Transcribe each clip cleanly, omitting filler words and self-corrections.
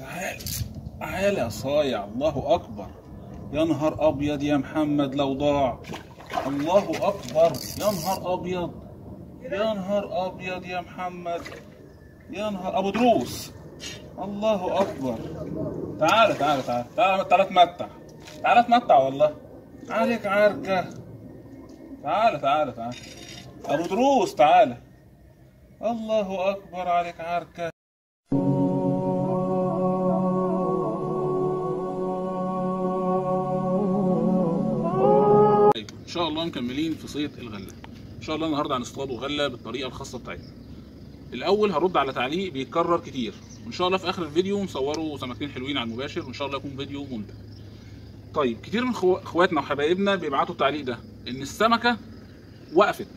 تعال تعال يا صايع، الله اكبر. يا نهار ابيض يا محمد لو ضاع. الله اكبر، يا نهار ابيض، يا نهار ابيض يا محمد، يا نهار ابو دروس. الله اكبر. تعال تعال تعال تعال تعال اتمتع، تعال اتمتع والله عليك عركه. تعال تعال تعال ابو دروس، تعال. الله اكبر عليك عركه. ان شاء الله مكملين في صيد الغله. ان شاء الله النهارده هنصطاد غله بالطريقه الخاصه بتاعتنا. الاول هرد على تعليق بيتكرر كتير، وان شاء الله في اخر الفيديو مصوروا سمكتين حلوين على المباشر، وان شاء الله يكون فيديو ممتع. طيب، كتير من اخواتنا وحبايبنا بيبعتوا التعليق ده ان السمكه وقفت،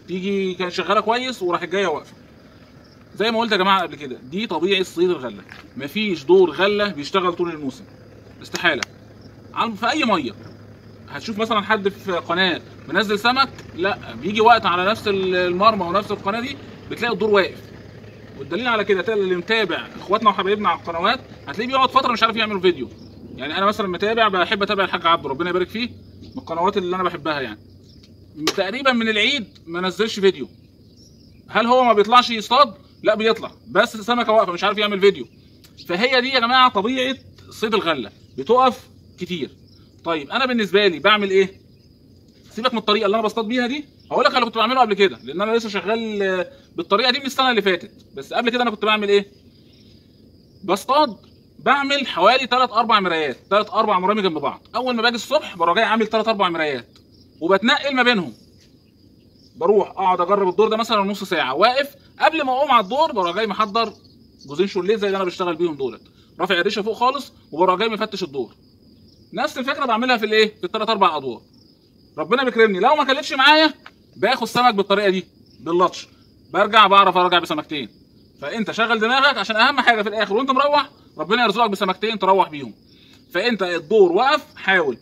تيجي كانت شغاله كويس وراحت جايه واقفه. زي ما قلت يا جماعه قبل كده، دي طبيعه صيد الغله. مفيش دور غله بيشتغل طول الموسم، استحاله. في اي ميه هتشوف مثلا حد في قناه منزل سمك، لا بيجي وقت على نفس المرمى ونفس القناه دي بتلاقي الدور واقف. والدليل على كده اللي متابع اخواتنا وحبايبنا على القنوات هتلاقيه بيقعد فتره مش عارف يعمل فيديو. يعني انا مثلا متابع، بحب اتابع الحاج عبده ربنا يبارك فيه، من القنوات اللي انا بحبها. يعني تقريبا من العيد ما نزلش فيديو. هل هو ما بيطلعش يصطاد؟ لا بيطلع، بس السمكه واقفه مش عارف يعمل فيديو. فهي دي يا جماعه طبيعه صيد الغله، بتقف كتير. طيب انا بالنسبه لي بعمل ايه؟ سيبك من الطريقه اللي انا بصطاد بيها دي، هقول لك على اللي كنت بعمله قبل كده، لان انا لسه شغال بالطريقه دي من السنه اللي فاتت. بس قبل كده انا كنت بعمل ايه؟ بصطاد، بعمل حوالي 3-4 مرايات، 3-4 مرامي جنب بعض. اول ما باجي الصبح بروح جاي عامل 3-4 مرايات، وبتنقل ما بينهم. بروح اقعد اجرب الدور ده مثلا نص ساعه واقف. قبل ما اقوم على الدور بروح جاي محضر جوزين شوليه زي اللي انا بشتغل بيهم دولت، رافع الريشه فوق خالص، وبروح جاي مفتش الدور. نفس الفكره بعملها في الايه؟ في ال3-4 ادوار. ربنا بيكرمني، لو ما كلتش معايا باخد سمك بالطريقه دي باللطش، برجع بعرف ارجع بسمكتين. فانت شغل دماغك، عشان اهم حاجه في الاخر وانت مروح ربنا يرزقك بسمكتين تروح بيهم. فانت الدور وقف، حاول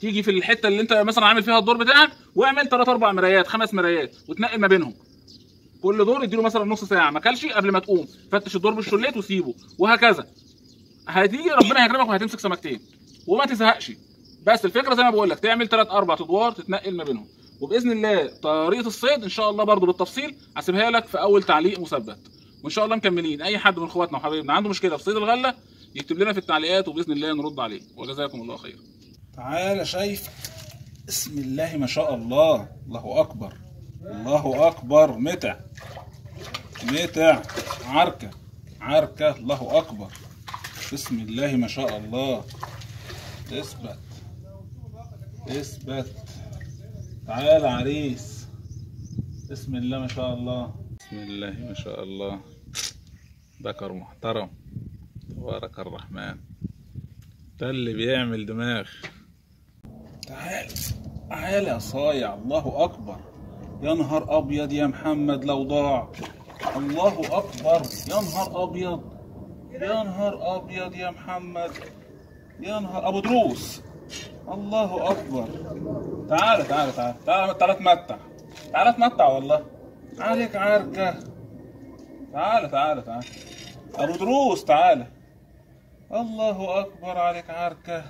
تيجي في الحته اللي انت مثلا عامل فيها الدور بتاعك، واعمل 3-4 مرايات 5 مرايات، وتنقل ما بينهم. كل دور اديله مثلا نص ساعه، ما كلش قبل ما تقوم فتش الدور بالشليت وسيبه، وهكذا. هتيجي ربنا هيكرمك وهتمسك سمكتين وما تزهقش. بس الفكره زي ما بقول لك، تعمل 3-4 ادوار تتنقل ما بينهم. وباذن الله طريقه الصيد ان شاء الله برضو بالتفصيل هسيبها لك في اول تعليق مثبت. وان شاء الله مكملين. اي حد من اخواتنا وحبايبنا عنده مشكله في صيد الغله يكتب لنا في التعليقات، وباذن الله نرد عليه. وجزاكم الله خير. تعالى، شايف؟ بسم الله ما شاء الله، الله اكبر، الله اكبر. متع متع، عركه عركه، الله اكبر. بسم الله ما شاء الله. اثبت اثبت. تعال عريس. بسم الله ما شاء الله، بسم الله ما شاء الله. ذكر محترم تبارك الرحمن، ده اللي بيعمل دماغ. تعال تعال يا صايع، الله اكبر. يا نهار ابيض يا محمد لو ضاع. الله اكبر، يا نهار ابيض، يا نهار ابيض يا محمد، يا نهار ابو دروس. الله اكبر. تعال تعال تعال تعال تعال اتمتع، تعال اتمتع والله عليك عركه. تعال تعال تعال ابو دروس، تعال. الله اكبر عليك عركه،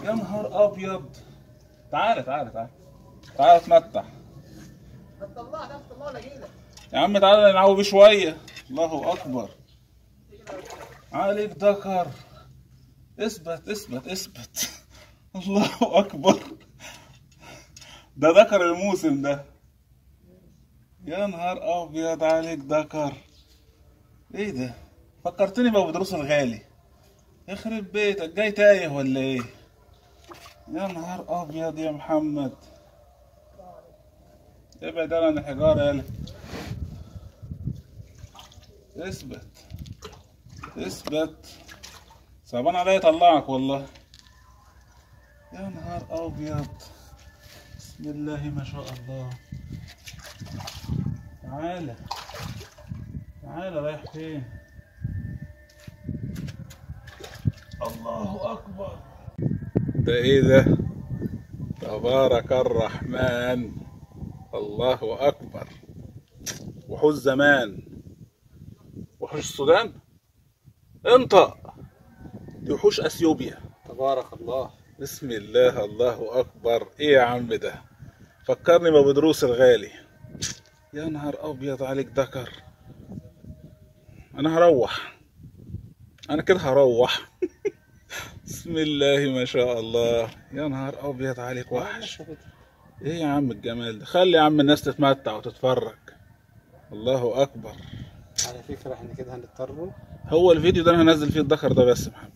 يا نهار ابيض. تعال تعال تعال تعال اتمتع. يا عم تعال نلعبوا بيه شويه. الله اكبر عليك ذكر. اثبت اثبت اثبت. الله اكبر، ده ذكر الموسم ده. يا نهار ابيض عليك ذكر. ايه ده؟ فكرتني بابو دروس الغالي. يخرب بيتك، جاي تايه ولا ايه؟ يا نهار ابيض يا محمد. ابعد عن الحجاره يالا. اثبت اثبت. صعبان عليا يطلعك والله. يا نهار ابيض. بسم الله ما شاء الله. تعالى تعالى، رايح فين؟ الله اكبر. ده ايه ده؟ تبارك الرحمن، الله اكبر. وحوش زمان، وحوش السودان. انطق. دي وحوش اثيوبيا. تبارك الله. بسم الله، الله اكبر. ايه يا عم ده؟ فكرني ببدروس الغالي. يا نهار ابيض عليك دكر. انا هروح، انا كده هروح. بسم الله ما شاء الله. يا نهار ابيض عليك وحش. ايه يا عم الجمال ده؟ خلي يا عم الناس تتمتع وتتفرج. الله اكبر. على فكرة احنا كده هنضطر. هو الفيديو ده انا هنزل فيه الدكر ده بس يا محمد.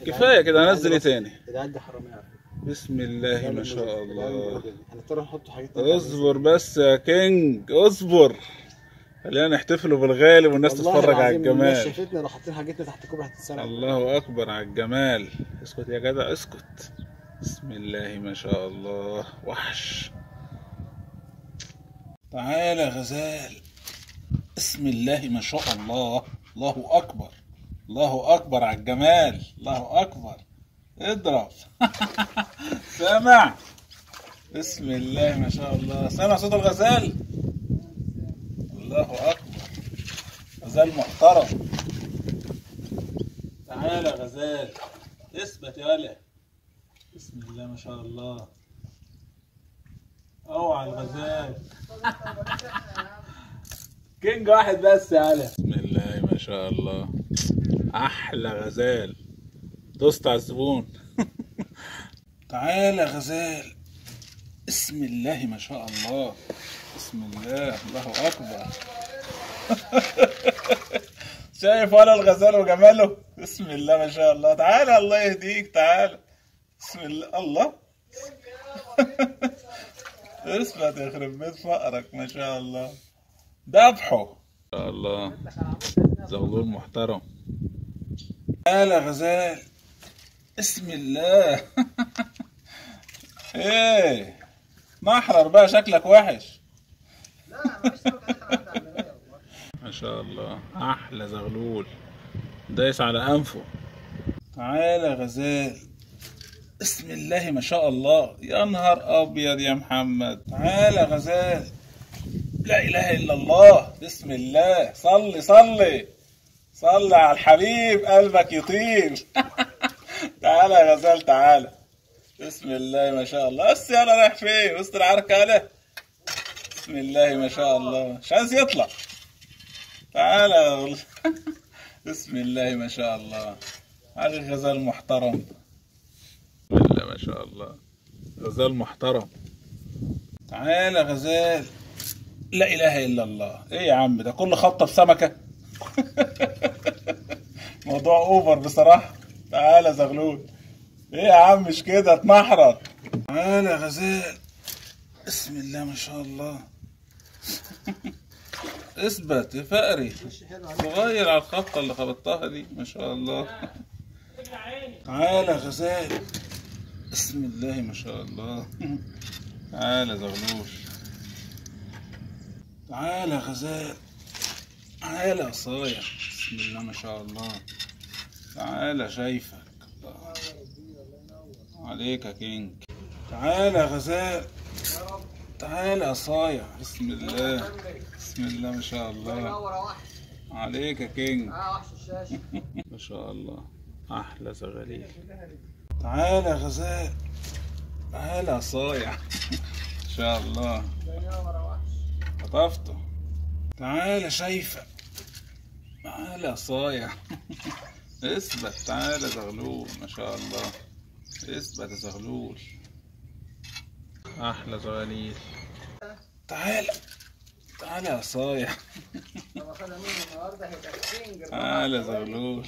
كفايه كده، هنزل ايه تاني؟ العيال دي حرامية. بسم الله ما شاء الله. هنضطر نحط حاجات. اصبر بس يا كينج، اصبر. خلينا نحتفلوا بالغالي والناس تتفرج على الجمال. الناس شافتنا لو حاطين حاجتنا تحت كوبري هتتسرق. الله اكبر على الجمال. اسكت يا جدع اسكت. بسم الله ما شاء الله. وحش. تعال يا غزال. بسم الله ما شاء الله. الله اكبر، الله اكبر على الجمال. الله اكبر. اضرب. سامع؟ بسم الله ما شاء الله. سامع صوت الغزال؟ الله اكبر. غزال محترم. تعالى يا غزال، اثبت يا ولد. بسم الله ما شاء الله. اوعى الغزال. كينج واحد بس يا ولد. بسم الله ما شاء الله. احلى غزال. دوست على الزبون. تعالى يا غزال. بسم الله ما شاء الله. بسم الله، الله اكبر. شايف ولا الغزال وجماله؟ بسم الله ما شاء الله. تعالى الله يهديك، تعالى. بسم الله. الله. اثبت يخرب بيت فقرك. ما شاء الله. ذبحه. ما شاء الله. زغلول محترم. تعالى يا غزال. بسم الله. ايه محرر بقى، شكلك وحش. ما شاء الله. احلى زغلول دايس على انفه. تعالى يا غزال. بسم الله ما شاء الله. يا نهار ابيض يا محمد. تعالى يا غزال. لا اله الا الله. بسم الله. صلي صلي صلي على الحبيب، قلبك يطير. تعالى يا غزال تعالى. بسم الله ما شاء الله. بس يلا رايح فين؟ وسط العركة يلا. بسم الله ما شاء الله. مش عايز يطلع. تعالى. بسم الله ما شاء الله. عليك غزال محترم. بسم الله ما شاء الله. غزال محترم. تعالى غزال. لا اله الا الله. ايه يا عم ده؟ كل خبطه بسمكه. موضوع اوفر بصراحه. تعالى زغلول. ايه يا عم مش كده، اتمحرر. تعالى يا غزال. بسم الله ما شاء الله. اثبت يا فقري. صغير على الخبطه اللي خبطتها دي. ما شاء الله. تعالى يا غزال. بسم الله ما شاء الله. تعالى زغلول. تعالى يا غزال. تعالى يا صايع. بسم الله ما شاء الله. تعالى شايفك. عليك يا كينج. تعالى يا غزال. تعالى يا صايع. بسم الله. بسم الله ما شاء الله. عليك يا كينج. ما شاء الله. احلى زغاليل. تعالى يا غزال. تعالى يا صايع. ما شاء الله. خطفته. تعالى شايفك. تعالى يا صايع. اثبت. تعالى زغلول. ما شاء الله. اثبت يا زغلول. احلى زغاليل. تعالى. تعالى يا صايع. تعالى يا زغلول.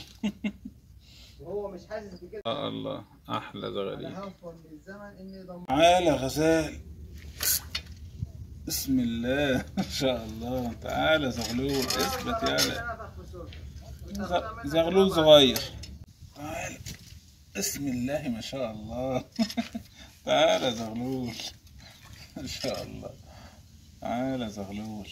وهو مش حاسس بكده. الله. احلى زغاليل. تعالى يا غزال. بسم الله ما شاء الله. تعالى زغلول. اثبت يالا. زغلول صغير. تعالى. بسم الله ما شاء الله. تعالى زغلول. ما شاء الله. تعالى زغلول.